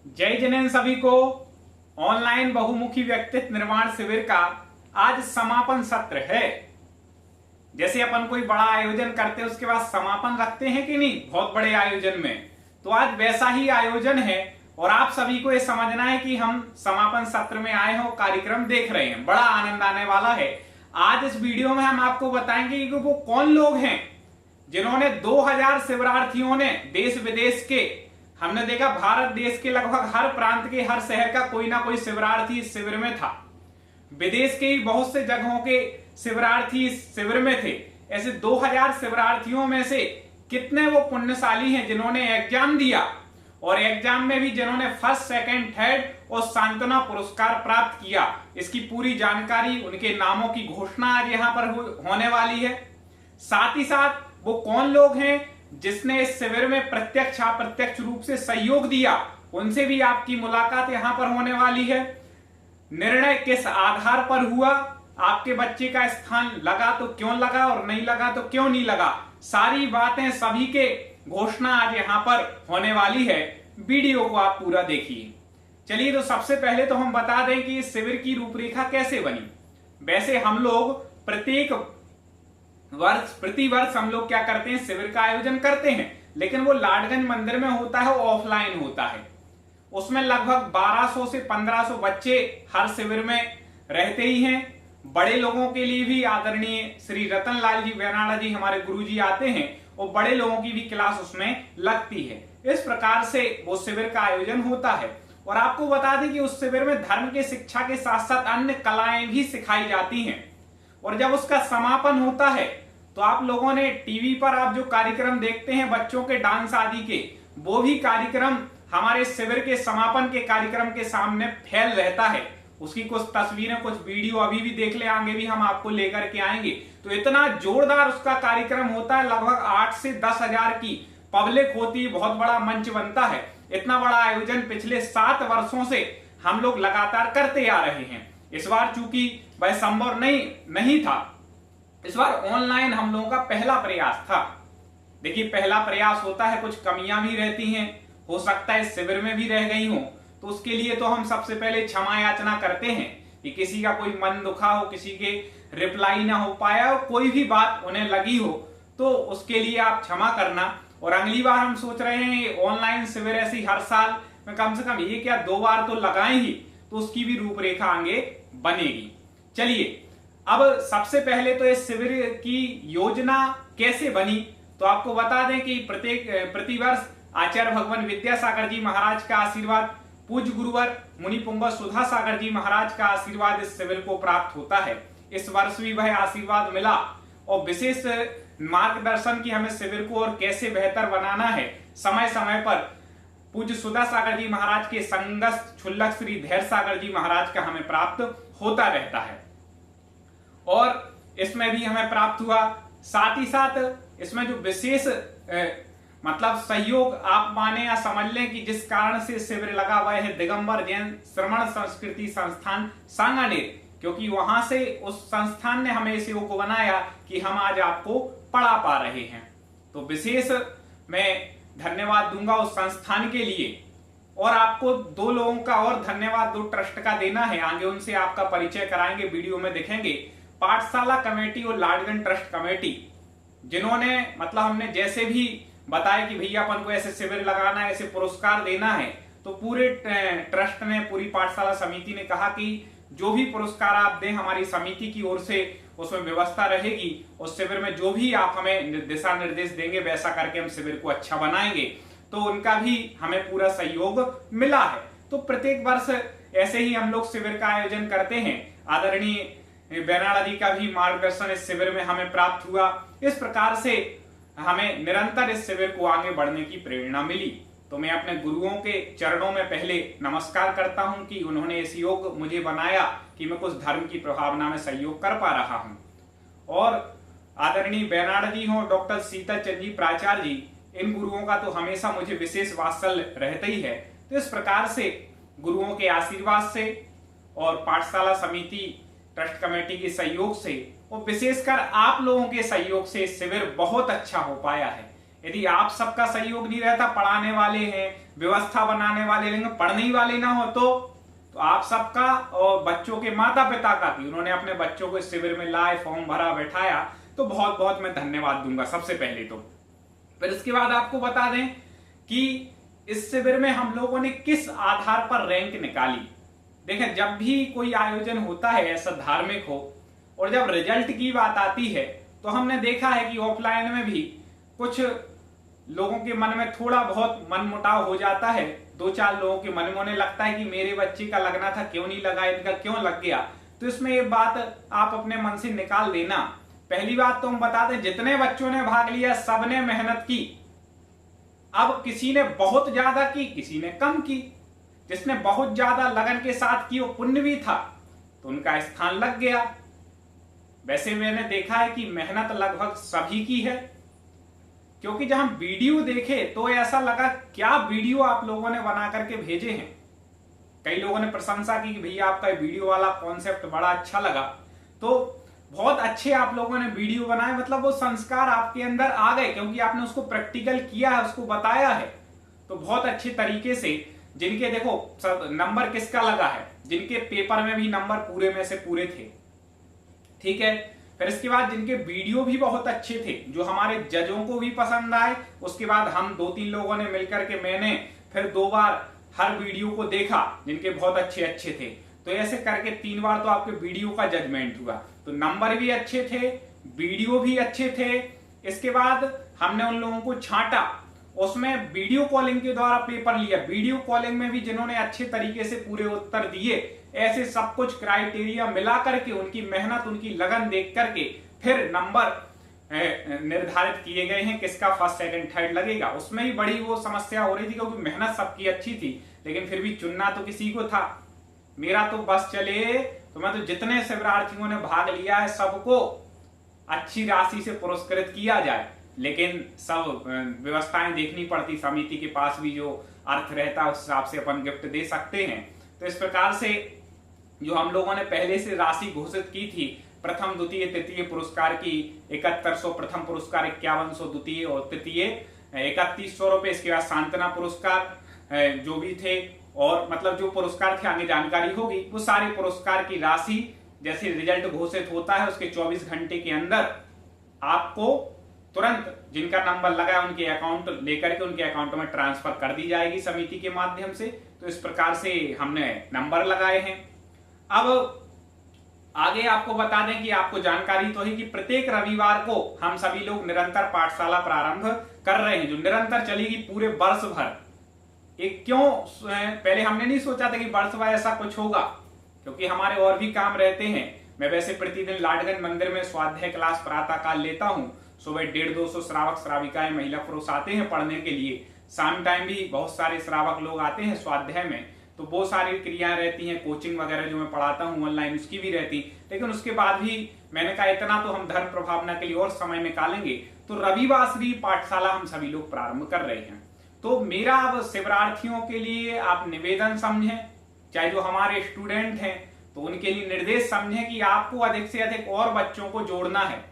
जय जिनेन सभी को। ऑनलाइन बहुमुखी व्यक्तित्व निर्माण शिविर का आज समापन सत्र है। जैसे अपन कोई बड़ा आयोजन करते हैं उसके बाद समापन रखते हैं कि नहीं, बहुत बड़े आयोजन में, तो आज वैसा ही आयोजन है। और आप सभी को यह समझना है कि हम समापन सत्र में आए हो, कार्यक्रम देख रहे हैं, बड़ा आनंद आने वाला है। आज इस वीडियो में हम आपको बताएंगे कि वो कौन लोग हैं जिन्होंने 2000 शिविरार्थियों ने देश विदेश के, हमने देखा भारत देश के लगभग हर प्रांत के, हर शहर का कोई ना कोई शिविरार्थी इस शिविर में था। विदेश के ही बहुत से जगहों के शिविरार्थी इस शिविर में थे। ऐसे 2000 शिविरार्थियों में से कितने वो पुण्यशाली हैं जिन्होंने एग्जाम दिया, और एग्जाम में भी जिन्होंने फर्स्ट, सेकंड, थर्ड और सांत्वना पुरस्कार प्राप्त किया। इसकी पूरी जानकारी, उनके नामों की घोषणा आज यहाँ पर होने वाली है। साथ ही साथ वो कौन लोग हैं जिसने इस शिविर में प्रत्यक्ष अप्रत्यक्ष रूप से सहयोग दिया, उनसे भी आपकी मुलाकात यहां पर होने वाली है। निर्णय किस आधार पर हुआ, आपके बच्चे का स्थान लगा तो क्यों लगा और नहीं लगा तो क्यों नहीं लगा, सारी बातें सभी के घोषणा आज यहां पर होने वाली है। वीडियो को आप पूरा देखिए। चलिए, तो सबसे पहले तो हम बता दें कि इस शिविर की रूपरेखा कैसे बनी। वैसे हम लोग प्रति वर्ष हम लोग क्या करते हैं, शिविर का आयोजन करते हैं, लेकिन वो लाडगंज मंदिर में होता है, वो ऑफलाइन होता है। उसमें लगभग 1200 से 1500 बच्चे हर शिविर में रहते ही हैं। बड़े लोगों के लिए भी आदरणीय श्री रतन लाल जी बेनाड़ा जी, हमारे गुरु जी आते हैं, और बड़े लोगों की भी क्लास उसमें लगती है। इस प्रकार से वो शिविर का आयोजन होता है। और आपको बता दें कि उस शिविर में धर्म के शिक्षा के साथ साथ अन्य कलाएं भी सिखाई जाती हैं। और जब उसका समापन होता है तो आप लोगों ने टीवी पर आप जो कार्यक्रम देखते हैं बच्चों के डांस आदि के, वो भी कार्यक्रम हमारे शिविर के समापन के कार्यक्रम के सामने फैल रहता है। उसकी कुछ तस्वीरें, कुछ वीडियो अभी भी देख ले, आगे भी हम आपको लेकर के आएंगे। तो इतना जोरदार उसका कार्यक्रम होता है, लगभग 8 से 10 हजार की पब्लिक होती है, बहुत बड़ा मंच बनता है। इतना बड़ा आयोजन पिछले 7 वर्षों से हम लोग लगातार करते आ रहे हैं। इस बार चूंकि वह संभव नहीं था, इस बार ऑनलाइन हम लोगों का पहला प्रयास था। देखिए, पहला प्रयास होता है, कुछ कमियां भी रहती हैं, हो सकता है शिविर में भी रह गई हो, तो उसके लिए तो हम सबसे पहले क्षमा याचना करते हैं कि किसी का कोई मन दुखा हो, किसी के रिप्लाई ना हो पाया हो, कोई भी बात उन्हें लगी हो, तो उसके लिए आप क्षमा करना। और अगली बार हम सोच रहे हैं ऑनलाइन शिविर ऐसी हर साल में कम से कम ये क्या 2 बार तो लगाएं ही, तो उसकी भी रूपरेखा आगे बनेगी। चलिए, अब सबसे पहले तो इस शिविर की योजना कैसे बनी, तो आपको बता दें कि प्रतिवर्ष आचार्य भगवान विद्यासागर जी महाराज का आशीर्वाद, पूज्य गुरुवर मुनि पुंगव सुधा सागर जी महाराज का आशीर्वाद इस शिविर को प्राप्त होता है। इस वर्ष भी वह आशीर्वाद मिला, और विशेष मार्गदर्शन की हमें शिविर को और कैसे बेहतर बनाना है, समय समय पर पूज्य सुधा सागर जी महाराज के संगस्थ क्षुल्लक श्री धैर्य सागर जी महाराज का हमें प्राप्त होता रहता है, और इसमें भी हमें प्राप्त हुआ। साथ ही साथ इसमें जो विशेष मतलब सहयोग आप माने या समझ लें कि जिस कारण से शिविर लगा वह है दिगंबर जैन श्रमण संस्कृति संस्थान सांगानेर, क्योंकि वहां से उस संस्थान ने हमें इस योग को बनाया कि हम आज आपको पढ़ा पा रहे हैं। तो विशेष मैं धन्यवाद दूंगा उस संस्थान के लिए। और आपको 2 लोगों का और धन्यवाद 2 ट्रस्ट का देना है, आगे उनसे आपका परिचय कराएंगे, वीडियो में दिखेंगे। पाठशाला कमेटी और लाडगंज ट्रस्ट कमेटी, जिन्होंने मतलब हमने जैसे भी बताया कि भैया अपन को ऐसे शिविर लगाना है, ऐसे पुरस्कार देना है, तो पूरे ट्रस्ट ने, पूरी पाठशाला समिति ने कहा कि जो भी पुरस्कार आप दें हमारी समिति की ओर से उसमें व्यवस्था रहेगी। उस शिविर में जो भी आप हमें दिशा निर्देश देंगे वैसा करके हम शिविर को अच्छा बनाएंगे। तो उनका भी हमें पूरा सहयोग मिला है। तो प्रत्येक वर्ष ऐसे ही हम लोग शिविर का आयोजन करते हैं। आदरणीय बेनाड़ा जी का भी मार्गदर्शन इस शिविर में हमें प्राप्त हुआ। इस प्रकार से हमें निरंतर इस शिविर को आगे बढ़ने की प्रेरणा मिली। तो मैं अपने गुरुओं के चरणों में पहले नमस्कार करता हूं कि उन्होंने इस योग मुझे बनाया कि मैं कुछ धर्म की प्रभावना में सहयोग कर पा रहा हूं। और आदरणीय बेनाड़ा जी हो, डॉक्टर शीतल चंद जी प्राचार्य जी, इन गुरुओं का तो हमेशा मुझे विशेष वात्सल्य रहता ही है। तो इस प्रकार से गुरुओं के आशीर्वाद से और पाठशाला समिति ट्रस्ट कमेटी के सहयोग से और विशेषकर आप लोगों के सहयोग से शिविर बहुत अच्छा हो पाया है। यदि आप सबका सहयोग नहीं रहता, पढ़ाने वाले हैं, व्यवस्था बनाने वाले, लेकिन पढ़ने ही वाले ना हो तो आप सबका और बच्चों के माता पिता का भी, उन्होंने अपने बच्चों को इस शिविर में लाए, फॉर्म भरा, बैठाया, तो बहुत बहुत मैं धन्यवाद दूंगा सबसे पहले तो। फिर इसके बाद आपको बता दें कि इस शिविर में हम लोगों ने किस आधार पर रैंक निकाली। देखें, जब भी कोई आयोजन होता है ऐसा धार्मिक हो और जब रिजल्ट की बात आती है तो हमने देखा है कि ऑफलाइन में भी कुछ लोगों के मन में थोड़ा बहुत मनमुटाव हो जाता है। 2-4 लोगों के मन में होने लगता है कि मेरे बच्चे का लगना था, क्यों नहीं लगा, इनका क्यों लग गया। तो इसमें ये बात आप अपने मन से निकाल देना। पहली बात तो हम बता दें, जितने बच्चों ने भाग लिया सबने मेहनत की। अब किसी ने बहुत ज्यादा की, किसी ने कम की। जिसने बहुत ज्यादा लगन के साथ की वो पुण्य भी था, तो उनका स्थान लग गया। वैसे मैंने देखा है कि मेहनत लगभग सभी की है, क्योंकि जब हम वीडियो देखे तो ऐसा लगा क्या वीडियो आप लोगों ने बना करके भेजे हैं। कई लोगों ने प्रशंसा की कि भैया आपका वीडियो वाला कॉन्सेप्ट बड़ा अच्छा लगा। तो बहुत अच्छे आप लोगों ने वीडियो बनाए, मतलब वो संस्कार आपके अंदर आ गए, क्योंकि आपने उसको प्रैक्टिकल किया है, उसको बताया है। तो बहुत अच्छे तरीके से, जिनके देखो नंबर किसका लगा है, जिनके पेपर में भी नंबर पूरे में से पूरे थे, ठीक है। फिर इसके बाद जिनके वीडियो भी बहुत अच्छे थे, जो हमारे जजों को भी पसंद आए। उसके बाद हम 2-3 लोगों ने मिलकर के, मैंने फिर 2 बार हर वीडियो को देखा जिनके बहुत अच्छे अच्छे थे। तो ऐसे करके 3 बार तो आपके वीडियो का जजमेंट हुआ। तो नंबर भी अच्छे थे, वीडियो भी अच्छे थे। इसके बाद हमने उन लोगों को छांटा, उसमें वीडियो कॉलिंग के द्वारा पेपर लिया। वीडियो कॉलिंग में भी जिन्होंने अच्छे तरीके से पूरे उत्तर दिए, ऐसे सब कुछ क्राइटेरिया मिला करके, उनकी मेहनत, उनकी लगन देख करके फिर नंबर निर्धारित किए गए हैं, किसका फर्स्ट सेकंड थर्ड लगेगा। उसमें ही बड़ी वो समस्या हो रही थी, क्योंकि मेहनत सबकी अच्छी थी, लेकिन फिर भी चुनना तो किसी को था। मेरा तो बस चले, तो मैं तो जितने शिविरार्थियों ने भाग लिया है सबको अच्छी राशि से पुरस्कृत किया जाए, लेकिन सब व्यवस्थाएं देखनी पड़ती। समिति के पास भी जो अर्थ रहता है उस हिसाब से अपन गिफ्ट दे सकते हैं। तो इस प्रकार से जो हम लोगों ने पहले से राशि घोषित की थी, प्रथम द्वितीय तृतीय पुरस्कार की 7100, प्रथम पुरस्कार 5100, द्वितीय और तृतीय 3100 रुपए। इसके बाद सांत्वना पुरस्कार जो भी थे, और मतलब जो पुरस्कार थे आगे जानकारी होगी, वो सारे पुरस्कार की राशि जैसे रिजल्ट घोषित होता है उसके 24 घंटे के अंदर आपको तुरंत जिनका नंबर लगा है उनके अकाउंट लेकर के उनके अकाउंट में ट्रांसफर कर दी जाएगी समिति के माध्यम से। तो इस प्रकार से हमने नंबर लगाए हैं। अब आगे आपको बता दें कि आपको जानकारी तो है कि प्रत्येक रविवार को हम सभी लोग निरंतर पाठशाला प्रारंभ कर रहे हैं, जो निरंतर चलेगी पूरे वर्ष भर। एक क्यों, पहले हमने नहीं सोचा था कि वर्ष भर ऐसा कुछ होगा, क्योंकि हमारे और भी काम रहते हैं। मैं वैसे प्रतिदिन लाडगंज मंदिर में स्वाध्याय क्लास प्रातः काल लेता हूं। सुबह 150-200 श्रावक श्राविकाएं महिला पुरुष आते हैं पढ़ने के लिए। शाम टाइम भी बहुत सारे श्रावक लोग आते हैं स्वाध्याय में। तो वो सारी क्रियाएं रहती हैं, कोचिंग वगैरह जो मैं पढ़ाता हूँ ऑनलाइन उसकी भी रहती। लेकिन उसके बाद भी मैंने कहा इतना तो हम धर्म प्रभावना के लिए और समय निकालेंगे, तो रविवासरी पाठशाला हम सभी लोग प्रारंभ कर रहे हैं। तो मेरा अब शिविरार्थियों के लिए आप निवेदन समझें, चाहे जो हमारे स्टूडेंट हैं तो उनके लिए निर्देश समझें कि आपको अधिक से अधिक और बच्चों को जोड़ना है।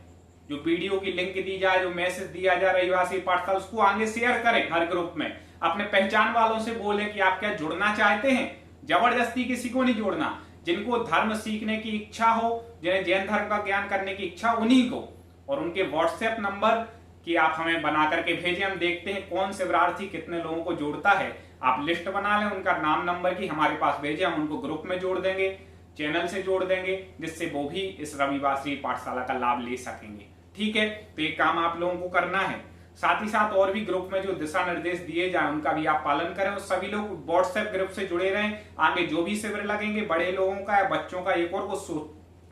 जो वीडियो की लिंक दी जाए, जो मैसेज दिया जाए रविवासरी पाठशाला, उसको आगे शेयर करें हर ग्रुप में। अपने पहचान वालों से बोलें कि आप क्या जुड़ना चाहते हैं। जबरदस्ती किसी को नहीं जोड़ना। जिनको धर्म सीखने की इच्छा हो, जिन्हें जैन धर्म का ज्ञान करने की इच्छा, उन्हीं को। और उनके व्हाट्सएप नंबर कि आप हमें बना करके भेजें, हम देखते हैं कौन शिविरार्थी कितने लोगों को जोड़ता है। आप लिस्ट बना लें, उनका नाम नंबर की हमारे पास भेजें, हम उनको ग्रुप में जोड़ देंगे, चैनल से जोड़ देंगे, जिससे वो भी इस रविवासरी पाठशाला का लाभ ले सकेंगे। ठीक है, तो ये काम आप लोगों को करना है। साथ ही साथ और भी ग्रुप में जो दिशा निर्देश दिए जाए उनका भी आप पालन करें, और सभी लोग व्हाट्सएप ग्रुप से जुड़े रहें। आगे जो भी शिविर लगेंगे, बड़े लोगों का या बच्चों का, एक और को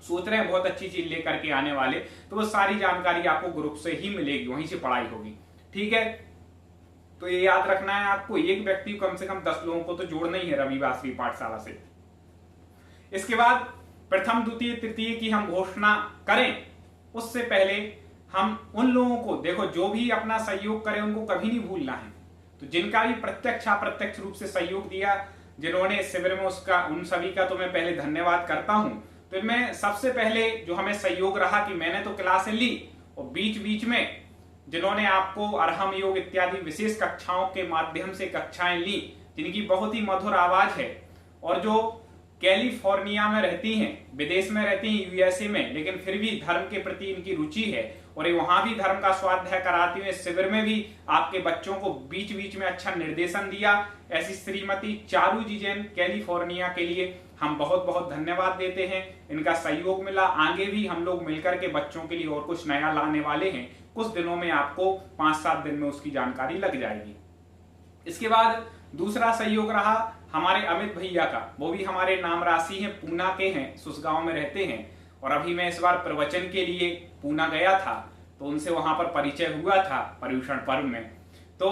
सोच रहे हैं बहुत अच्छी चीज लेकर के आने वाले, तो वो सारी जानकारी आपको ग्रुप से ही मिलेगी, वहीं से पढ़ाई होगी। ठीक है, तो ये याद रखना है आपको, एक व्यक्ति कम से कम 10 लोगों को तो जोड़ना ही है रविवासरी पाठशाला से। इसके बाद प्रथम द्वितीय तृतीय की हम घोषणा करें, उससे पहले हम उन लोगों को देखो, जो भी अपना सहयोग करे उनको कभी नहीं भूलना है। तो जिनका भी प्रत्यक्ष अप्रत्यक्ष रूप से सहयोग दिया, जिन्होंने शिविर में, उसका उन सभी का तो मैं पहले धन्यवाद करता हूं। तो इनमें सबसे पहले जो हमें सहयोग रहा कि मैंने तो क्लासें ली, और बीच बीच में जिन्होंने आपको अरहम योग इत्यादि विशेष कक्षाओं के माध्यम से कक्षाएं ली, जिनकी बहुत ही मधुर आवाज है और जो कैलिफोर्निया में रहती हैं, विदेश में रहती हैं, यूएसए में, लेकिन फिर भी धर्म के प्रति इनकी रुचि है और ये वहां भी धर्म का स्वाध्याय कराती हुए शिविर में भी आपके बच्चों को बीच बीच में अच्छा निर्देशन दिया। ऐसी श्रीमती चारू जी जैन कैलिफोर्निया के लिए हम बहुत बहुत धन्यवाद देते हैं। इनका सहयोग मिला, आगे भी हम लोग मिलकर के बच्चों के लिए और कुछ नया लाने वाले हैं। कुछ दिनों में आपको 5-7 दिन में उसकी जानकारी लग जाएगी। इसके बाद दूसरा सहयोग रहा हमारे अमित भैया का, वो भी हमारे नाम राशि हैं, पूना के हैं, सुसगांव में रहते हैं और अभी मैं इस बार प्रवचन के लिए पूना गया था तो उनसे वहां पर परिचय हुआ था पर्युषण पर्व में। तो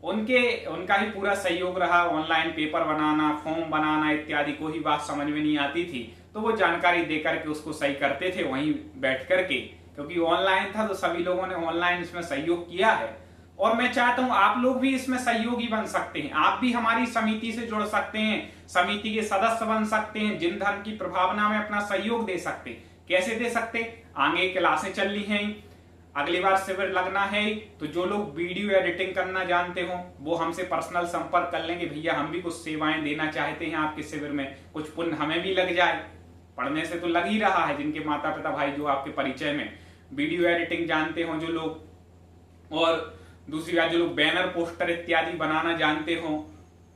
उनका ही पूरा सहयोग रहा। ऑनलाइन पेपर बनाना, फॉर्म बनाना इत्यादि, कोई बात समझ में नहीं आती थी तो वो जानकारी देकर के उसको सही करते थे वहीं बैठ करके, क्योंकि ऑनलाइन था तो सभी लोगों ने ऑनलाइन इसमें सहयोग किया है। और मैं चाहता हूं आप लोग भी इसमें सहयोगी बन सकते हैं। आप भी हमारी समिति से जुड़ सकते हैं, समिति के सदस्य बन सकते हैं, जिन धर्म की प्रभावना में अपना सहयोग दे सकते। कैसे दे सकते? आगे क्लासें चल रही हैं, अगली बार शिविर लगना है तो जो लोग वीडियो एडिटिंग करना जानते हो वो हमसे पर्सनल संपर्क कर लेंगे। भैया हम भी कुछ सेवाएं देना चाहते हैं आपके शिविर में, कुछ पुण्य हमें भी लग जाए। पढ़ने से तो लग ही रहा है, जिनके माता पिता भाई जो आपके परिचय में वीडियो एडिटिंग जानते हो जो लोग, और दूसरी बात जो लोग बैनर पोस्टर इत्यादि बनाना जानते हो,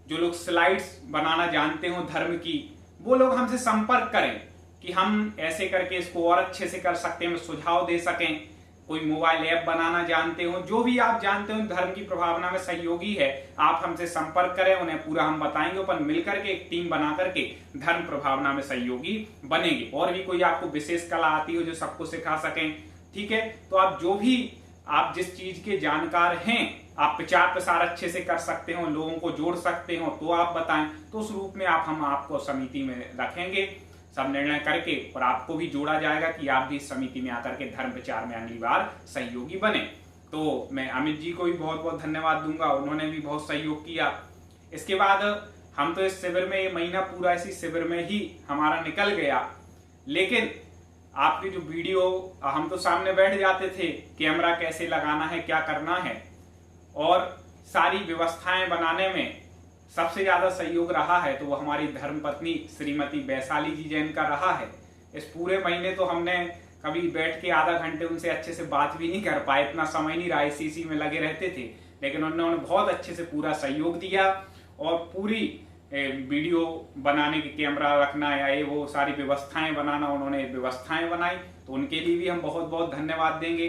जो लोग स्लाइड्स बनाना जानते हो धर्म की, वो लोग हमसे संपर्क करें कि हम ऐसे करके इसको और अच्छे से कर सकते हैं, सुझाव दे सकें। कोई मोबाइल ऐप बनाना जानते हो, जो भी आप जानते हो धर्म की प्रभावना में सहयोगी है, आप हमसे संपर्क करें, उन्हें पूरा हम बताएंगे। अपन मिलकर के एक टीम बना करके धर्म प्रभावना में सहयोगी बनेंगे। और भी कोई आपको विशेष कला आती हो जो सबको सिखा सकें, ठीक है, तो आप जो भी आप जिस चीज के जानकार हैं, आप प्रचार प्रसार अच्छे से कर सकते हो, लोगों को जोड़ सकते हो, तो आप बताएं। तो उस रूप में हम आपको समिति में रखेंगे, सब निर्णय करके, और आपको भी जोड़ा जाएगा कि आप भी इस समिति में आकर के धर्म प्रचार में अगली बार सहयोगी बने। तो मैं अमित जी को भी बहुत बहुत धन्यवाद दूंगा, उन्होंने भी बहुत सहयोग किया। इसके बाद हम तो इस शिविर में, ये महीना पूरा इसी शिविर में ही हमारा निकल गया, लेकिन आपकी जो वीडियो, हम तो सामने बैठ जाते थे, कैमरा कैसे लगाना है, क्या करना है, और सारी व्यवस्थाएं बनाने में सबसे ज्यादा सहयोग रहा है तो वो हमारी धर्मपत्नी श्रीमती वैशाली जी जैन का रहा है। इस पूरे महीने तो हमने कभी बैठ के आधा घंटे उनसे अच्छे से बात भी नहीं कर पाए, इतना समय नहीं रहा, इसी में लगे रहते थे, लेकिन उन्होंने बहुत अच्छे से पूरा सहयोग दिया और पूरी वीडियो बनाने की, कैमरा रखना या ये वो सारी व्यवस्थाएं बनाना, उन्होंने व्यवस्थाएं बनाई, तो उनके लिए भी हम बहुत बहुत धन्यवाद देंगे।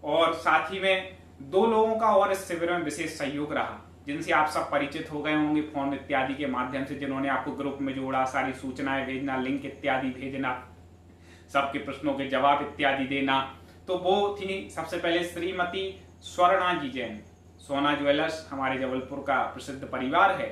और साथ ही में 2 लोगों का और इस शिविर में विशेष सहयोग रहा, जिनसे आप सब परिचित हो गए होंगे फोन इत्यादि के माध्यम से, जिन्होंने आपको ग्रुप में जोड़ा, सारी सूचनाएं भेजना, लिंक इत्यादि भेजना, सबके प्रश्नों के जवाब इत्यादि देना। तो वो थी सबसे पहले श्रीमती स्वर्णा जी जैन, सोना ज्वेलर्स हमारे जबलपुर का प्रसिद्ध परिवार है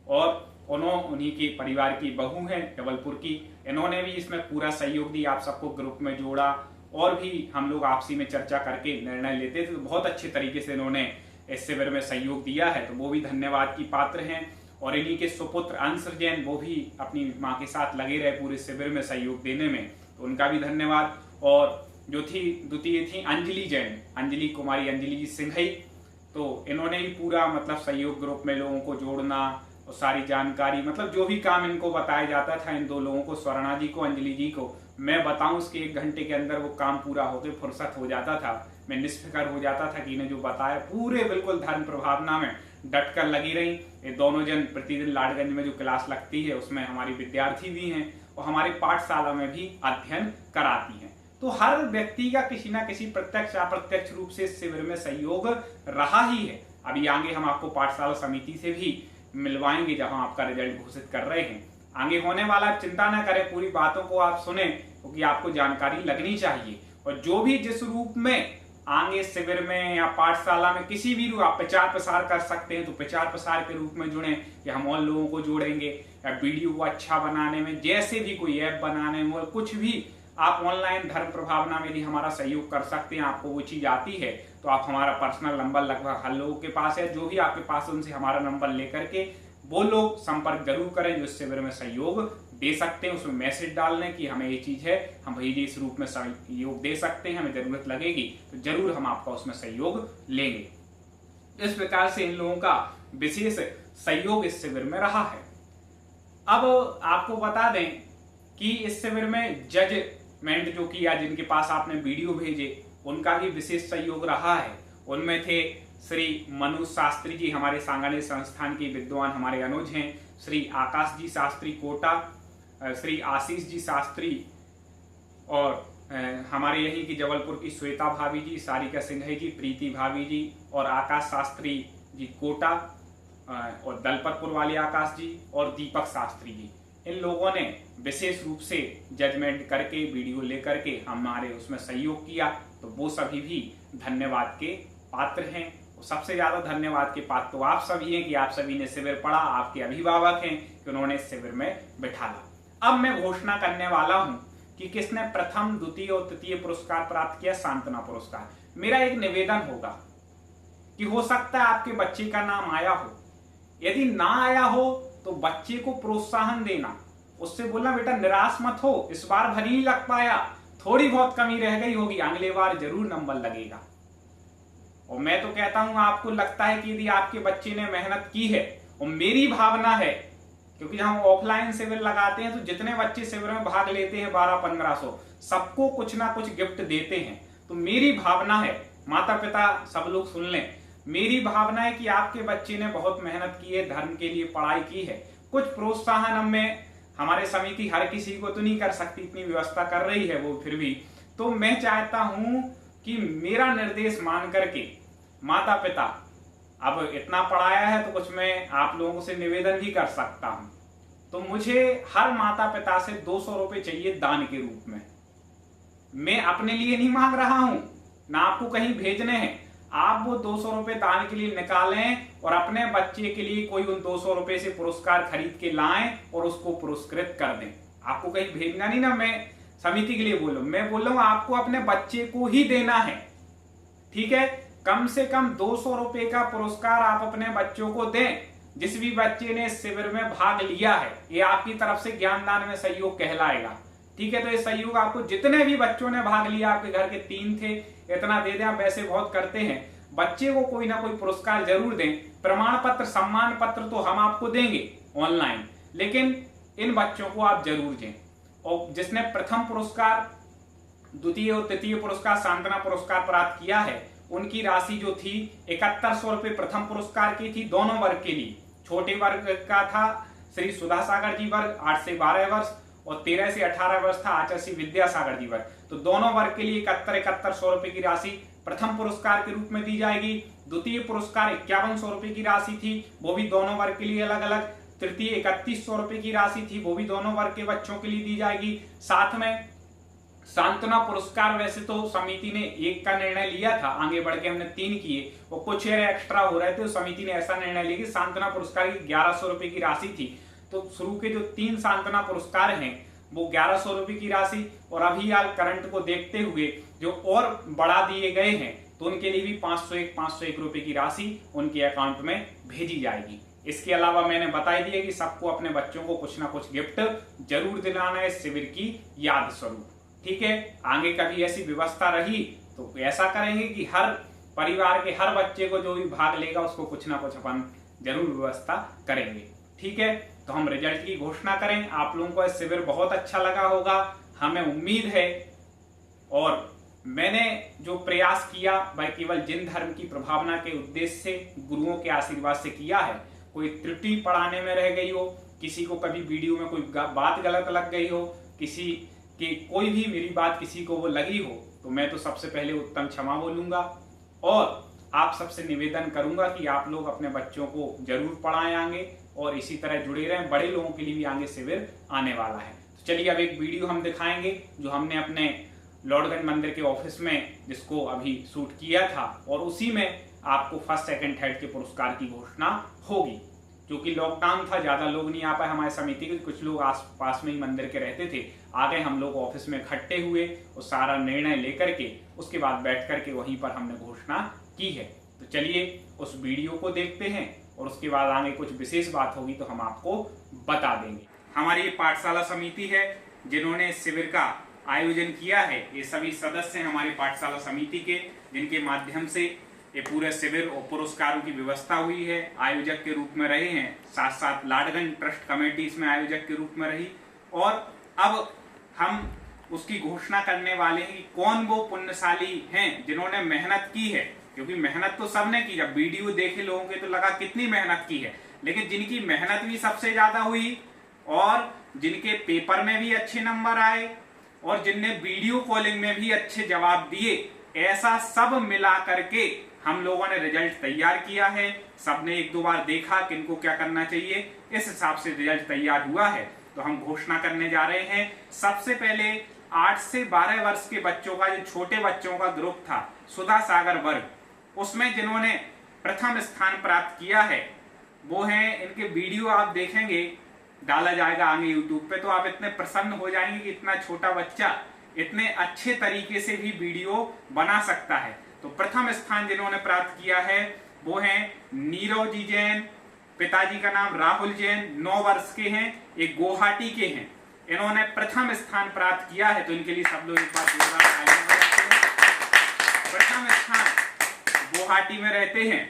और उन्हीं के परिवार की बहू हैं जबलपुर की। इन्होंने भी इसमें पूरा सहयोग दिया, आप सबको ग्रुप में जोड़ा और भी हम लोग आपसी में चर्चा करके निर्णय लेते थे, तो बहुत अच्छे तरीके से इन्होंने इस शिविर में सहयोग दिया है, तो वो भी धन्यवाद की पात्र हैं। और इन्हीं के सुपुत्र अंश जैन, वो भी अपनी माँ के साथ लगे रहे पूरे शिविर में सहयोग देने में, तो उनका भी धन्यवाद। और जो थी द्वितीय थी अंजलि जैन, अंजलि कुमारी, अंजलि जी सिंघई, तो इन्होंने भी पूरा मतलब सहयोग, ग्रुप में लोगों को जोड़ना और सारी जानकारी, मतलब जो भी काम इनको बताया जाता था, इन 2 लोगों को, स्वर्णा जी को, अंजलि जी को, मैं बताऊं उसके 1 घंटे के अंदर वो काम पूरा होकर फुर्सत हो जाता था। मैं निष्फिकर हो जाता था कि इन्हें जो बताया पूरे बिल्कुल धर्म प्रभावना में डट कर लगी रही। ये दोनों जन प्रतिदिन लाडगंज में जो क्लास लगती है उसमें हमारी विद्यार्थी भी हैं और हमारी पाठशाला में भी अध्ययन कराती हैं। तो हर व्यक्ति का किसी न किसी प्रत्यक्ष अप्रत्यक्ष रूप से शिविर में सहयोग रहा ही है। अभी आगे हम आपको पाठशाला समिति से भी मिलवाएंगे जहां आपका रिजल्ट घोषित कर रहे हैं। आगे होने वाला, चिंता न करें, पूरी बातों को आप सुने क्योंकि आपको जानकारी लगनी चाहिए। और जो भी जिस रूप में आगे शिविर में या पाठशाला में किसी भी रूप आप प्रचार प्रसार कर सकते हैं, तो प्रचार प्रसार के रूप में जुड़े, कि हम और लोगों को जोड़ेंगे, या वीडियो को अच्छा बनाने में, जैसे भी कोई ऐप बनाने में, कुछ भी आप ऑनलाइन धर्म प्रभावना में भी हमारा सहयोग कर सकते हैं। आपको वो चीज आती है तो आप हमारा पर्सनल नंबर लगभग हर लोगों के पास है, जो भी आपके पास उनसे हमारा नंबर लेकर के वो लोग संपर्क जरूर करें जो इस शिविर में सहयोग दे सकते हैं। उसमें मैसेज डाल लें कि हमें ये चीज है, हम भाई जी इस रूप में सहयोग दे सकते हैं, हमें जरूरत लगेगी तो जरूर हम आपका उसमें सहयोग लेंगे। इस प्रकार से इन लोगों का विशेष सहयोग इस शिविर में रहा है। अब आपको बता दें कि इस शिविर में जजमेंट जो किया, जिनके पास आपने वीडियो भेजे, उनका भी विशेष सहयोग रहा है। उनमें थे श्री मनोज शास्त्री जी, हमारे सांगानेर संस्थान के विद्वान हमारे अनुज हैं, श्री आकाश जी शास्त्री कोटा, श्री आशीष जी शास्त्री, और हमारे यहीं की जबलपुर की श्वेता भाभी जी, सारिका सिंह जी, प्रीति भाभी जी और आकाश शास्त्री जी कोटा, और दलपतपुर वाले आकाश जी और दीपक शास्त्री जी। इन लोगों ने विशेष रूप से जजमेंट करके वीडियो लेकर के हमारे उसमें सहयोग किया, तो वो सभी भी धन्यवाद के पात्र हैं। सबसे ज्यादा धन्यवाद के पात्र तो आप सभी हैं कि आप सभी ने शिविर पढ़ा, आपके अभिभावक हैं कि उन्होंने शिविर में बिठाला। अब मैं घोषणा करने वाला हूं कि किसने प्रथम, द्वितीय और तृतीय पुरस्कार प्राप्त किया, सांत्वना पुरस्कार। मेरा एक निवेदन होगा कि हो सकता है आपके बच्चे का नाम आया हो, यदि ना आया हो तो बच्चे को प्रोत्साहन देना, उससे बोलना बेटा निराश मत हो, इस बार भले ही लग पाया, थोड़ी बहुत कमी रह गई होगी, अगले बार जरूर नंबर लगेगा। और मैं तो कहता हूं, आपको लगता है कि यदि आपके बच्चे ने मेहनत की है, और मेरी भावना है, क्योंकि जब हम ऑफलाइन शिविर लगाते हैं तो जितने बच्चे शिविर में भाग लेते हैं 1200-1500, सबको कुछ ना कुछ गिफ्ट देते हैं। तो मेरी भावना है, माता पिता सब लोग सुन लें, मेरी भावना है कि आपके बच्चे ने बहुत मेहनत की है, धर्म के लिए पढ़ाई की है, कुछ प्रोत्साहन में हमारे समिति हर किसी को तो नहीं कर सकती, इतनी व्यवस्था कर रही है वो, फिर भी तो मैं चाहता हूं कि मेरा निर्देश मान करके माता पिता, अब इतना पढ़ाया है तो कुछ मैं आप लोगों से निवेदन भी कर सकता हूं, तो मुझे हर माता पिता से 200 रुपए चाहिए दान के रूप में। मैं अपने लिए नहीं मांग रहा हूं, ना आपको कहीं भेजने हैं, आप वो 200 रुपए दान के लिए निकालें और अपने बच्चे के लिए कोई उन 200 रुपए से पुरस्कार खरीद के लाएं और उसको पुरस्कृत कर दें। आपको कहीं भेजना नहीं ना, मैं समिति के लिए बोल रहा हूं, मैं बोल रहा हूं आपको अपने बच्चे को ही देना है, ठीक है। कम से कम 200 रुपए का पुरस्कार आप अपने बच्चों को दें। जिस भी बच्चे ने शिविर में भाग लिया है, ये आपकी तरफ से ज्ञानदान में सहयोग कहलाएगा, ठीक है। तो ये सहयोग आपको, जितने भी बच्चों ने भाग लिया, आपके घर के 3 थे, इतना दे दें। आप वैसे बहुत करते हैं, बच्चे को कोई ना कोई पुरस्कार जरूर दें। प्रमाण पत्र, सम्मान पत्र तो हम आपको देंगे ऑनलाइन, लेकिन इन बच्चों को आप जरूर दें। और जिसने प्रथम पुरस्कार, द्वितीय और तृतीय पुरस्कार, सांत्वना पुरस्कार प्राप्त किया है, उनकी राशि जो थी 7100 रुपए प्रथम पुरस्कार की थी, दोनों वर्ग के लिए। छोटे वर्ग का था श्री सुधा सागर जी वर्ग 8 से 12 वर्ष, और 13 से 18 वर्ष था आचार्य विद्यासागर जी वर्ग। तो दोनों वर्ग के लिए 7100 रुपए की राशि प्रथम पुरस्कार के रूप में दी जाएगी। द्वितीय पुरस्कार 5100 रुपए की राशि थी, वो भी दोनों वर्ग के लिए अलग अलग। तृतीय 3100 रुपए की राशि थी, वो भी दोनों वर्ग के बच्चों के लिए दी जाएगी। साथ में सांत्वना पुरस्कार, वैसे तो समिति ने 1 का निर्णय लिया था, आगे बढ़ के हमने 3 किए, वो कुछ एक्स्ट्रा हो रहे थे, तो समिति ने ऐसा निर्णय लिया कि सांत्वना पुरस्कार की 1100 रुपए की राशि थी। तो शुरू के जो 3 सांत्वना पुरस्कार हैं वो 1100 रुपए की राशि, और अभी हाल करंट को देखते हुए जो और बढ़ा दिए गए हैं, तो उनके लिए भी 501 रुपए की राशि उनके अकाउंट में भेजी जाएगी। इसके अलावा मैंने बता दिया कि सबको अपने बच्चों को कुछ ना कुछ गिफ्ट जरूर दिलाना है शिविर की याद स्वरूप, ठीक है। आगे कभी ऐसी व्यवस्था रही तो ऐसा करेंगे कि हर परिवार के हर बच्चे को जो भी भाग लेगा उसको कुछ ना कुछ अपन जरूर व्यवस्था करेंगे, ठीक है। तो हम रिजल्ट की घोषणा करें। आप लोगों को शिविर बहुत अच्छा लगा होगा, हमें उम्मीद है। और मैंने जो प्रयास किया वह केवल जिन धर्म की प्रभावना के उद्देश्य से, गुरुओं के आशीर्वाद से किया है। कोई त्रुटि पढ़ाने में रह गई हो, किसी को कभी वीडियो में कोई बात गलत लग गई हो, किसी कि कोई भी मेरी बात किसी को वो लगी हो, तो मैं तो सबसे पहले उत्तम क्षमा बोलूंगा। और आप सबसे निवेदन करूंगा कि आप लोग अपने बच्चों को जरूर पढ़ाएं आगे, और इसी तरह जुड़े रहें। बड़े लोगों के लिए भी आगे शिविर आने वाला है। तो चलिए अब एक वीडियो हम दिखाएंगे जो हमने अपने लॉर्डगंज मंदिर के ऑफिस में, जिसको अभी शूट किया था, और उसी में आपको फर्स्ट, सेकंड, थर्ड के पुरस्कार की घोषणा होगी। क्योंकि लॉकडाउन था, ज्यादा लोग नहीं आ पाए हमारे समिति के, कुछ लोग आस पास में ही मंदिर के रहते थे। आगे हम लोग ऑफिस में इकट्ठे हुए और सारा निर्णय लेकर के उसके बाद बैठ करके वहीं पर हमने घोषणा की है। तो चलिए उस वीडियो को देखते हैं, और उसके बाद आगे कुछ विशेष बात होगी तो हम आपको बता देंगे। हमारी ये पाठशाला समिति है जिन्होंने शिविर का आयोजन किया है। ये सभी सदस्य हैं हमारे पाठशाला समिति के, जिनके माध्यम से ये पूरे शिविर और पुरस्कारों की व्यवस्था हुई है। आयोजक के रूप में रहे हैं, साथ साथ लाडगंज ट्रस्ट कमेटी इसमें आयोजक के रूप में रही। और अब हम उसकी घोषणा करने वाले हैं कि कौन वो पुण्यशाली हैं जिन्होंने मेहनत की है, क्योंकि मेहनत तो सबने की। जब वीडियो देखे लोगों के तो लगा कितनी मेहनत की है, लेकिन जिनकी मेहनत भी सबसे ज्यादा हुई और जिनके पेपर में भी अच्छे नंबर आए और जिनने वीडियो कॉलिंग में भी अच्छे जवाब दिए, ऐसा सब मिला करके हम लोगों ने रिजल्ट तैयार किया है। सबने एक दो बार देखा किनको क्या करना चाहिए, इस हिसाब से रिजल्ट तैयार हुआ है। तो हम घोषणा करने जा रहे हैं। सबसे पहले 8 से 12 वर्ष के बच्चों का, जो छोटे बच्चों का ग्रुप था, सुधा सागर वर्ग, उसमें जिन्होंने प्रथम स्थान प्राप्त किया है वो हैं, इनके वीडियो आप देखेंगे, डाला जाएगा आगे यूट्यूब पे, तो आप इतने प्रसन्न हो जाएंगे कि इतना छोटा बच्चा इतने अच्छे तरीके से भी वीडियो बना सकता है। तो प्रथम स्थान जिन्होंने प्राप्त किया है वो हैं नीरव जी जैन, पिताजी का नाम राहुल जैन, 9 वर्ष के हैं, एक गुवाहाटी के हैं। इन्होंने प्रथम स्थान प्राप्त किया है, तो इनके लिए सब लोग एक बार जोरदार तालियां बजाते हैं। प्रथम स्थान गुवाहाटी में रहते हैं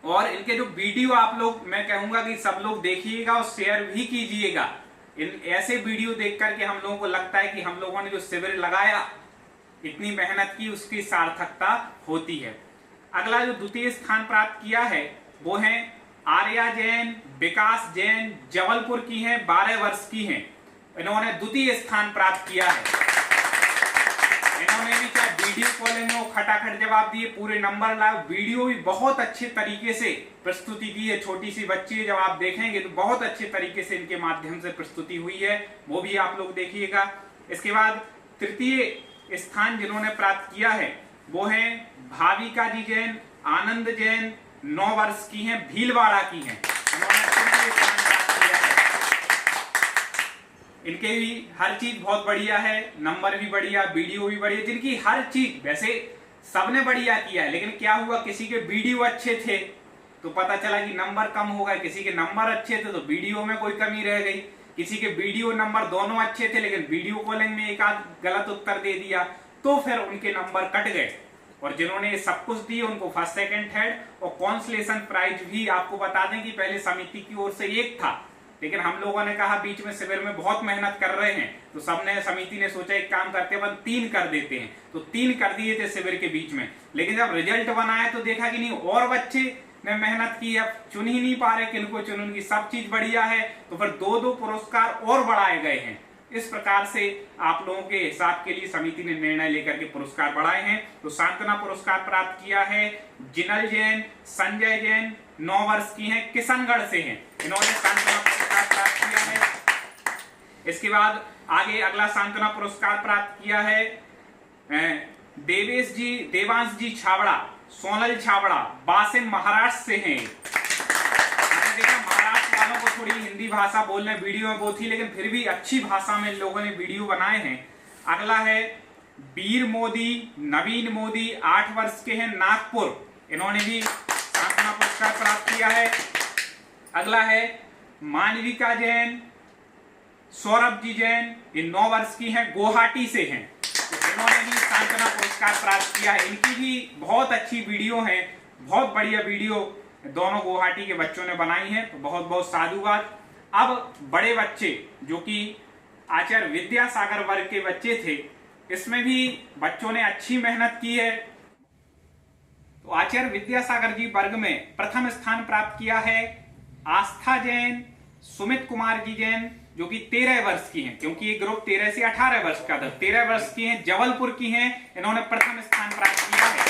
और इनके जो वीडियो आप लोग, मैं कहूंगा कि सब लोग देखिएगा और शेयर भी कीजिएगा। इन ऐसे वीडियो देख करके हम लोगों को लगता है कि हम लोगों ने जो शिविर लगाया, इतनी मेहनत की, उसकी सार्थकता होती है। अगला जो द्वितीय स्थान प्राप्त किया है वो है आर्या जैन, विकास जैन, जबलपुर की हैं, 12 वर्ष की हैं। इन्होंने द्वितीय स्थान प्राप्त किया है। इन्होंने भी क्या वीडियो कॉलिंग में खटाखट जवाब दिए, पूरे नंबर लाए, वीडियो भी बहुत अच्छे तरीके से प्रस्तुति की है। छोटी सी बच्ची, जब आप देखेंगे तो बहुत अच्छे तरीके से इनके माध्यम से प्रस्तुति हुई है, वो भी आप लोग देखिएगा। इसके बाद तृतीय स्थान जिन्होंने प्राप्त किया है वो है भाविका जी जैन, आनंद जैन, 9 वर्ष की हैं, भीलवाड़ा की हैं। इन्होंने तृतीय स्थान प्राप्त किया है। इनके भी हर चीज बहुत बढ़िया है, नंबर भी बढ़िया, वीडियो भी बढ़िया, जिनकी हर चीज, वैसे सबने बढ़िया किया है, लेकिन क्या हुआ, किसी के वीडियो अच्छे थे तो पता चला कि नंबर कम हो गए, किसी के नंबर अच्छे थे तो वीडियो में कोई कमी रह गई, किसी के वीडियो नंबर दोनों अच्छे थे लेकिन वीडियो कॉलिंग में एक आध गलत उत्तर दे दिया, तो फिर उनके नंबर कट गए। और जिन्होंने सब कुछ दिए उनको फर्स्ट, सेकंड, थर्ड और कॉन्सलेशन प्राइज भी आपको बता दें कि पहले समिति की ओर से 1 था, लेकिन हम लोगों ने कहा बीच में शिविर में बहुत मेहनत कर रहे हैं, तो सबने, समिति ने सोचा एक काम करते हैं, 3 कर देते हैं, तो 3 कर दिए थे शिविर के बीच में। लेकिन जब रिजल्ट बनाया तो देखा कि नहीं, और बच्चे ने मेहनत की, अब चुन ही नहीं पा रहे किनको चुनूंगी, सब चीज बढ़िया है, तो फिर 2-2 पुरस्कार और बढ़ाए गए हैं। इस प्रकार से आप लोगों के हिसाब के लिए समिति ने निर्णय लेकर के पुरस्कार बढ़ाए हैं। तो सांत्वना पुरस्कार प्राप्त किया है जिनल जैन, संजय जैन, 9 वर्ष की हैं, किशनगढ़ से हैं, इन्होंने सांत्वना पुरस्कार प्राप्त किया है। इसके बाद आगे अगला सांत्वना पुरस्कार प्राप्त किया है देवांश जी छाबड़ा, सोनल छाबड़ा, वाशिम महाराष्ट्र से हैं। हमने देखा महाराष्ट्र वालों को थोड़ी हिंदी भाषा बोलने वीडियो में वो थी, लेकिन फिर भी अच्छी भाषा में लोगों ने वीडियो बनाए हैं। अगला है वीर मोदी, नवीन मोदी, 8 वर्ष के हैं, नागपुर, इन्होंने भी सांत्वना पुरस्कार प्राप्त किया है। अगला है मानविका जैन, सौरभ जी जैन, ये 9 वर्ष की हैं, गुवाहाटी से हैं, इन्होंने भी सांत्वना पुरस्कार प्राप्त किया है। इनकी भी बहुत अच्छी वीडियो है, बहुत बढ़िया वीडियो दोनों गुवाहाटी के बच्चों ने बनाई है, तो बहुत बहुत साधुवाद। अब बड़े बच्चे जो कि आचार्य विद्यासागर वर्ग के बच्चे थे, इसमें भी बच्चों ने अच्छी मेहनत की है। तो आचार्य विद्यासागर जी वर्ग में प्रथम स्थान प्राप्त किया है आस्था जैन, सुमित कुमार जी जैन, जो कि 13 वर्ष की हैं, क्योंकि ये ग्रुप 13 से 18 वर्ष का था, 13 वर्ष की हैं, जबलपुर की हैं, इन्होंने प्रथम स्थान प्राप्त किया है।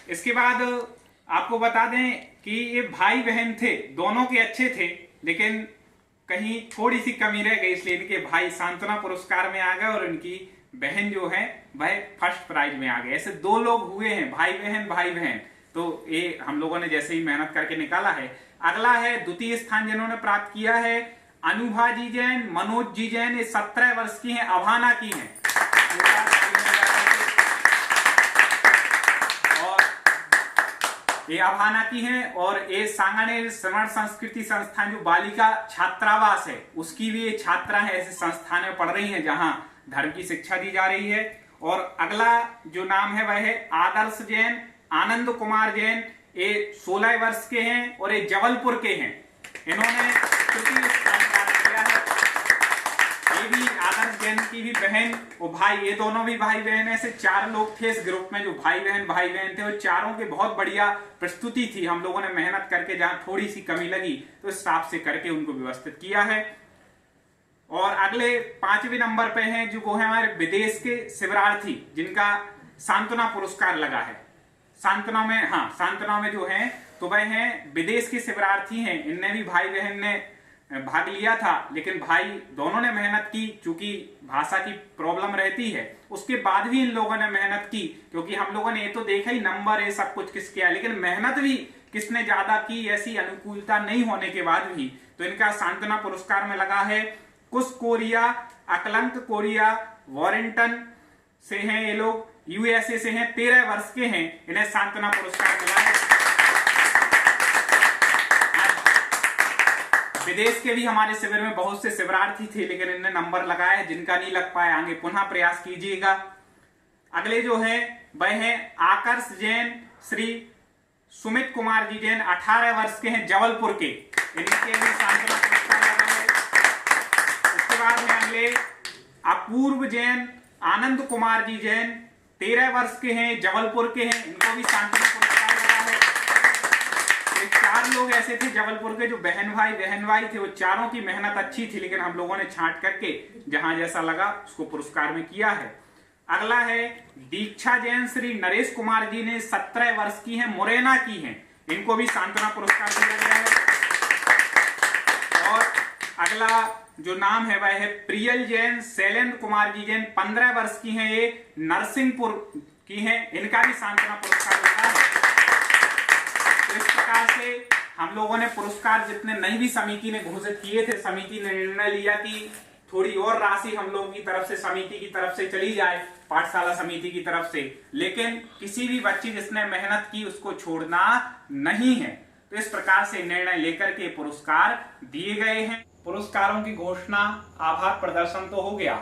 इसके बाद आपको बता दें कि ये भाई बहन थे, दोनों के अच्छे थे, लेकिन कहीं थोड़ी सी कमी रह गई, इसलिए इनके भाई सांत्वना पुरस्कार में आ गए और इनकी बहन जो है वह फर्स्ट प्राइज में आ गए। ऐसे 2 लोग हुए हैं, भाई बहन, तो ये हम लोगों ने जैसे ही मेहनत करके निकाला है। अगला है द्वितीय स्थान जिन्होंने प्राप्त किया है अनुभा जी जैन, मनोज जी जैन, ये 17 वर्ष की हैं, अभाना की हैं, और ये अभाना की हैं, और ये सांगानेर श्रवण संस्कृति संस्थान जो बालिका छात्रावास है उसकी भी ये छात्रा है, ऐसे संस्थान में पढ़ रही हैं जहां धर्म की शिक्षा दी जा रही है। और अगला जो नाम है वह है आदर्श जैन, आनंद कुमार जैन। ये 16 वर्ष के हैं और ये जबलपुर के हैं। इन्होंने तृतीय स्थान प्राप्त किया है। ये भी आदर्श जैन की भी बहन और भाई, ये दोनों भी भाई बहन, ऐसे 4 लोग थे इस ग्रुप में जो भाई बहन थे, और चारों के बहुत बढ़िया प्रस्तुति थी। हम लोगों ने मेहनत करके जहां थोड़ी सी कमी लगी तो इस हिसाब से करके उनको व्यवस्थित किया है। और अगले 5वें नंबर पे हैं जो वो है हमारे विदेश के शिविरार्थी, जिनका सांत्वना पुरस्कार लगा है। सांत्वना में जो है तो वह हैं विदेश के शिविरार्थी हैं। इनने भी भाई बहन ने भाग लिया था, लेकिन भाई दोनों ने मेहनत की। चूंकि भाषा की प्रॉब्लम रहती है, उसके बाद भी इन लोगों ने मेहनत की, क्योंकि हम लोगों ने ये तो देखा ही नंबर है सब कुछ किसके है, लेकिन मेहनत भी किसने ज्यादा की, ऐसी अनुकूलता नहीं होने के बाद भी। तो इनका सांत्वना पुरस्कार में लगा है। कुश कोरिया, अकलंक कोरिया, वॉरेंटन से हैं ये लोग, यूएसए से हैं, 13 वर्ष के हैं, इन्हें सांत्वना पुरस्कार मिला है। विदेश के भी हमारे शिविर में बहुत से शिविरार्थी थे, लेकिन इन्हें नंबर लगाए, जिनका नहीं लग पाया आगे पुनः प्रयास कीजिएगा। अगले जो है वह है आकर्ष जैन, श्री सुमित कुमार जी जैन, 18 वर्ष के हैं, जबलपुर के। इनके भी सांत्वना पुरस्कार लगा है। उसके बाद है अगले अपूर्व जैन, आनंद कुमार जी जैन, 13 वर्ष के हैं, जबलपुर के हैं, इनको भी सांत्वना पुरस्कार लगा है। 4 लोग ऐसे थे जबलपुर के जो बहन भाई थे, वो चारों की मेहनत अच्छी थी, लेकिन हम लोगों ने छांट करके जहां जैसा लगा उसको पुरस्कार में किया है। अगला है दीक्षा जैन, श्री नरेश कुमार जी ने 17 वर्ष की हैं, मुरैना की हैं, इनको भी सांत्वना पुरस्कार दिया गया है। और अगला जो नाम है वह है प्रियल जैन, शैलेंद्र कुमार जी जैन, 15 वर्ष की हैं, ये नरसिंहपुर की हैं, इनका भी सांत्वना पुरस्कार लगा है। तो इस प्रकार से हम लोगों ने पुरस्कार जितने नहीं भी समिति ने घोषित किए थे, समिति ने निर्णय लिया कि थोड़ी और राशि हम लोगों की तरफ से, समिति की तरफ से चली जाए, पाठशाला समिति की तरफ से, लेकिन किसी भी बच्ची जिसने मेहनत की उसको छोड़ना नहीं है। तो इस प्रकार से निर्णय लेकर के पुरस्कार दिए गए हैं। पुरस्कारों की घोषणा, आभार प्रदर्शन तो हो गया।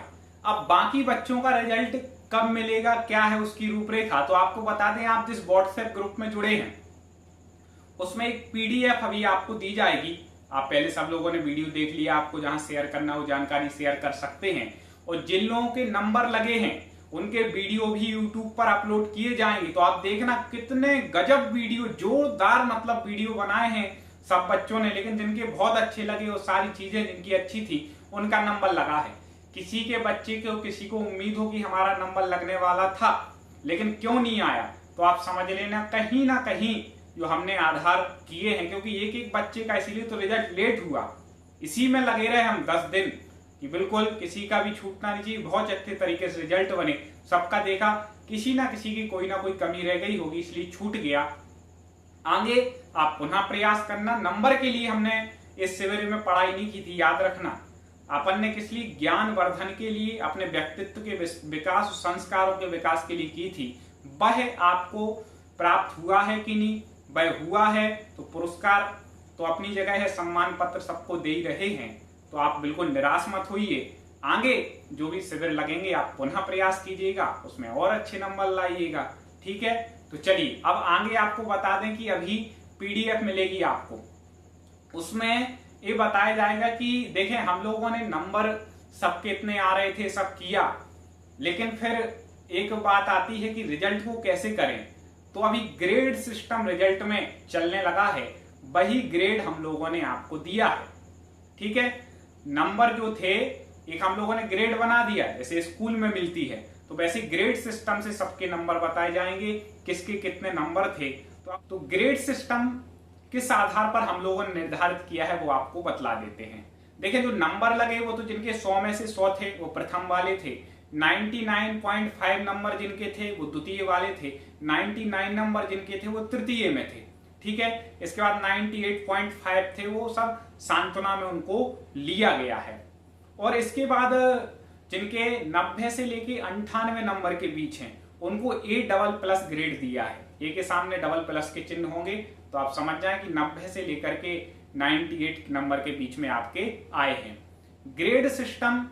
अब बाकी बच्चों का रिजल्ट कब मिलेगा, क्या है उसकी रूपरेखा, तो आपको बता दें, आप जिस व्हाट्सएप ग्रुप में जुड़े हैं उसमें एक पीडीएफ अभी आपको दी जाएगी। आप पहले सब लोगों ने वीडियो देख लिया, आपको जहां शेयर करना हो जानकारी शेयर कर सकते हैं। और जिन लोगों के नंबर लगे हैं उनके वीडियो भी यूट्यूब पर अपलोड किए जाएंगे। तो आप देखना कितने गजब वीडियो, जोरदार मतलब वीडियो बनाए हैं सब बच्चों ने, लेकिन जिनके बहुत अच्छे लगे और सारी चीजें जिनकी अच्छी थी उनका नंबर लगा है। किसी के बच्चे को, किसी को उम्मीद हो कि हमारा नंबर लगने वाला था लेकिन क्यों नहीं आया, तो आप समझ लेना कहीं ना कहीं जो हमने आधार किए हैं, क्योंकि एक एक बच्चे का इसीलिए तो रिजल्ट लेट हुआ। इसी में लगे रहे हम 10 दिन कि बिल्कुल किसी का भी छूटना नहीं चाहिए, बहुत अच्छे तरीके से रिजल्ट बने। सबका देखा, किसी ना किसी की कोई ना कोई कमी रह गई होगी, इसलिए छूट गया। आगे आप पुनः प्रयास करना। नंबर के लिए हमने इस शिविर में पढ़ाई नहीं की थी, याद रखना। अपन ने किस लिए, ज्ञान वर्धन के लिए, अपने व्यक्तित्व के विकास, संस्कारों के विकास के लिए की थी। वह आपको प्राप्त हुआ है कि नहीं, वह हुआ है तो पुरस्कार तो अपनी जगह है, सम्मान पत्र सबको दे ही रहे हैं, तो आप बिल्कुल निराश मत होइए। आगे जो भी शिविर लगेंगे आप पुनः प्रयास कीजिएगा, उसमें और अच्छे नंबर लाइएगा, ठीक है। तो चलिए अब आगे आपको बता दें कि अभी पीडीएफ मिलेगी आपको, उसमें ये बताया जाएगा कि देखें हम लोगों ने नंबर सब कितने आ रहे थे सब किया, लेकिन फिर एक बात आती है कि रिजल्ट को कैसे करें। तो अभी ग्रेड सिस्टम रिजल्ट में चलने लगा है, वही ग्रेड हम लोगों ने आपको दिया है, ठीक है। नंबर जो थे एक हम लोगों ने ग्रेड बना दिया, जैसे स्कूल में मिलती है, तो वैसे ग्रेड सिस्टम से सबके नंबर बताए जाएंगे, किसके कितने नंबर थे। तो ग्रेड सिस्टम किस आधार पर हम लोगों ने निर्धारित किया है वो आपको बतला देते हैं। देखिए जो नंबर लगे वो तो जिनके 100 में से 100 थे वो प्रथम वाले थे, 99.5 नंबर जिनके थे वो द्वितीय वाले थे, 99 नंबर जिनके थे वो तृतीय में थे, ठीक है। इसके बाद 98.5 थे वो सब सांत्वना में उनको लिया गया है। और इसके बाद जिनके 90 से लेके 98 नंबर के बीच हैं उनको A++ ग्रेड दिया है। ए के सामने डबल प्लस के चिन्ह होंगे, तो आप समझ जाएं कि 90 से लेकर के 98 नंबर के बीच में आपके आए हैं। ग्रेड सिस्टम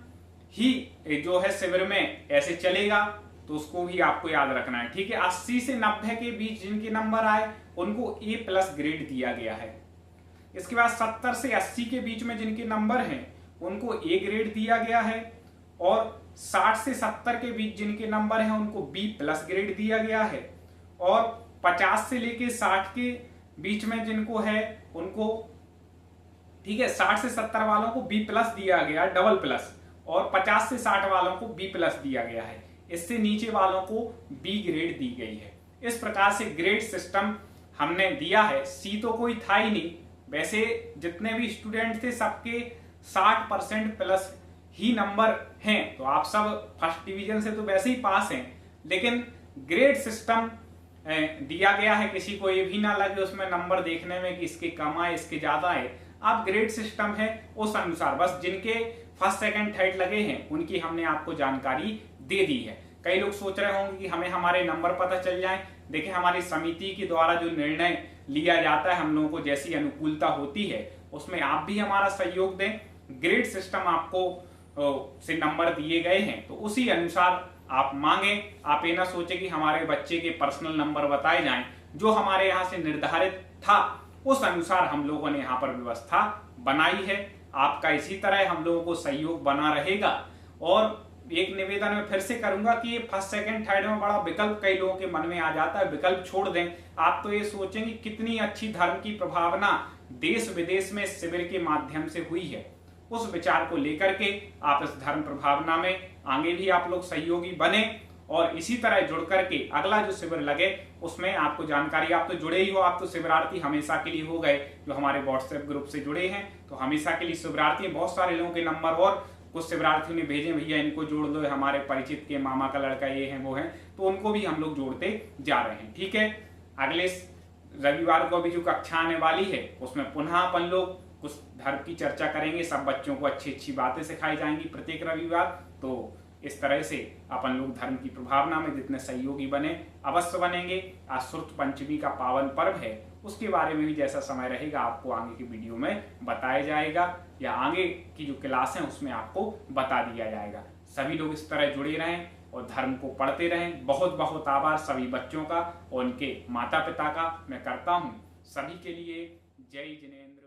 ही जो है शिविर में ऐसे चलेगा, तो उसको भी आपको याद रखना है। ठीक है, 80 से 90 के बीच जिनके नंबर आए उनको A+ ग्रेड दिया गया है। इसके बाद 70 से 80 के बीच में जिनके नंबर हैं उनको A ग्रेड दिया गया है, और 60 से 70 के बीच जिनके नंबर हैं उनको B+ ग्रेड दिया गया है, और 50 से लेके 60 के बीच में जिनको है उनको, ठीक है, 60 से 70 वालों को B+ दिया गया डबल प्लस, और 50 से 60 वालों को B+ दिया गया है। इससे नीचे वालों को B ग्रेड दी गई है। इस प्रकार से ग्रेड सिस्टम हमने दिया है। C तो कोई था ही नहीं, वैसे जितने भी स्टूडेंट थे सबके 60% प्लस ही नंबर हैं, तो आप सब फर्स्ट डिवीजन से तो वैसे ही पास हैं, लेकिन ग्रेड सिस्टम दिया गया है, किसी को ये भी ना लगे उसमें नंबर देखने में कि इसके कम आए इसके ज्यादा है। आप ग्रेड सिस्टम है उस अनुसार, बस जिनके फर्स्ट सेकंड थर्ड लगे हैं उनकी हमने आपको जानकारी दे दी है। कई लोग सोच रहे होंगे कि हमें हमारे नंबर पता चल जाए। देखिए, हमारी समिति के द्वारा जो निर्णय लिया जाता है, हम लोगों को जैसी अनुकूलता होती है उसमें आप भी हमारा सहयोग दें। ग्रेड सिस्टम आपको से नंबर दिए गए हैं तो उसी अनुसार आप मांगे। आप ये ना सोचे कि हमारे बच्चे के पर्सनल नंबर बताए जाएं, जो हमारे यहाँ से निर्धारित था उस अनुसार हम लोगों ने यहाँ पर व्यवस्था बनाई है। आपका इसी तरह हम लोगों को सहयोग बना रहेगा। और एक निवेदन में फिर से करूंगा कि ये फर्स्ट सेकंड थर्ड में बड़ा विकल्प कई लोगों के मन में आ जाता है, विकल्प छोड़ दें। आप तो ये सोचेंगे कितनी अच्छी धर्म की प्रभावना देश विदेश में शिविर के माध्यम से हुई है। उस विचार को लेकर के आप इस धर्म प्रभावना में आगे भी आप लोग सहयोगी बने, और इसी तरह जुड़ करके अगला जो शिविर लगे उसमें आपको जानकारी, आप तो जुड़े ही हो, आप तो शिविरार्थी हमेशा के लिए हो गए जो हमारे व्हाट्सएप ग्रुप से जुड़े हैं, तो हमेशा के लिए शिविरार्थी। बहुत सारे लोगों के नंबर और कुछ शिविरार्थियों ने भेजे, भैया इनको जोड़ दो, हमारे परिचित के मामा का लड़का ये है वो है, तो उनको भी हम लोग जोड़ते जा रहे हैं। ठीक है, अगले रविवार को अभी जो कक्षा आने वाली है उसमें पुनः अपन लोग कुछ धर्म की चर्चा करेंगे। सब बच्चों को अच्छी अच्छी बातें सिखाई जाएंगी प्रत्येक रविवार। तो इस तरह से अपन लोग धर्म की प्रभावना में जितने सहयोगी बने अवश्य बनेंगे। आज श्रुत पंचमी का पावन पर्व है, उसके बारे में भी जैसा समय रहेगा आपको आगे की वीडियो में बताया जाएगा, या आगे की जो क्लास है उसमें आपको बता दिया जाएगा। सभी लोग इस तरह जुड़े रहें और धर्म को पढ़ते रहें। बहुत बहुत आभार सभी बच्चों का और उनके माता पिता का मैं करता हूँ। सभी के लिए जय जिनेंद्र।